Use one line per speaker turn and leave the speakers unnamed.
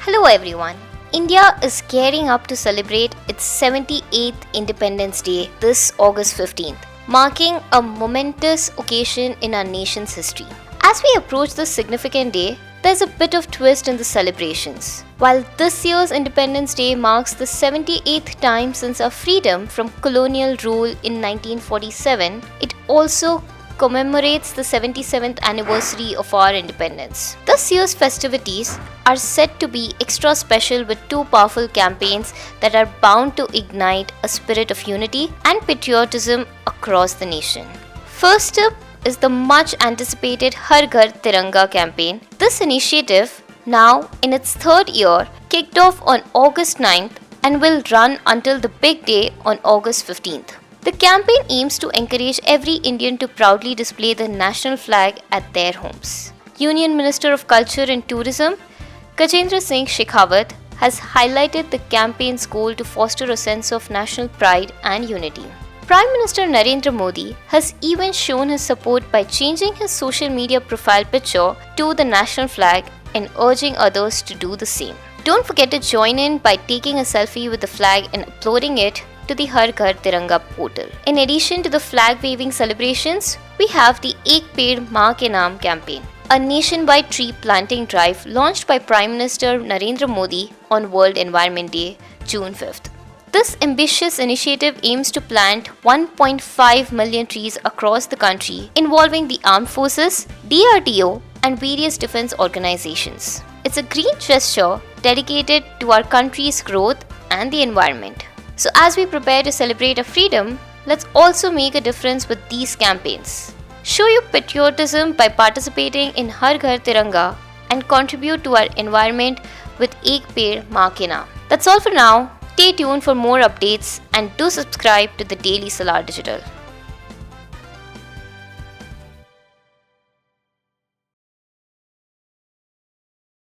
Hello everyone. India is gearing up to celebrate its 78th Independence Day this August 15th, marking a momentous occasion in our nation's history. As we approach this significant day, there's a bit of twist in the celebrations. While this year's Independence Day marks the 78th time since our freedom from colonial rule in 1947, it also commemorates the 77th anniversary of our independence. This year's festivities are said to be extra special with two powerful campaigns that are bound to ignite a spirit of unity and patriotism across the nation. First up is the much anticipated Har Ghar Tiranga campaign. This initiative, now in its third year, kicked off on August 9th and will run until the big day on August 15th. The campaign aims to encourage every Indian to proudly display the national flag at their homes. Union Minister of Culture and Tourism, Gajendra Singh Shekhawat, has highlighted the campaign's goal to foster a sense of national pride and unity. Prime Minister Narendra Modi has even shown his support by changing his social media profile picture to the national flag and urging others to do the same. Don't forget to join in by taking a selfie with the flag and uploading it to the Har Ghar Tiranga portal. In addition to the flag waving celebrations, we have the Ped Maa Naam campaign, a nationwide tree planting drive launched by Prime Minister Narendra Modi on World Environment Day, June 5th. This ambitious initiative aims to plant 1.5 million trees across the country, involving the armed forces, DRDO, and various defense organizations. It's a green gesture dedicated to our country's growth and the environment. So as we prepare to celebrate our freedom, let's also make a difference with these campaigns. Show your patriotism by participating in Har Ghar Tiranga and contribute to our environment with Ek Ped Maa Naam. That's all for now. Stay tuned for more updates and do subscribe to the Daily Salar Digital.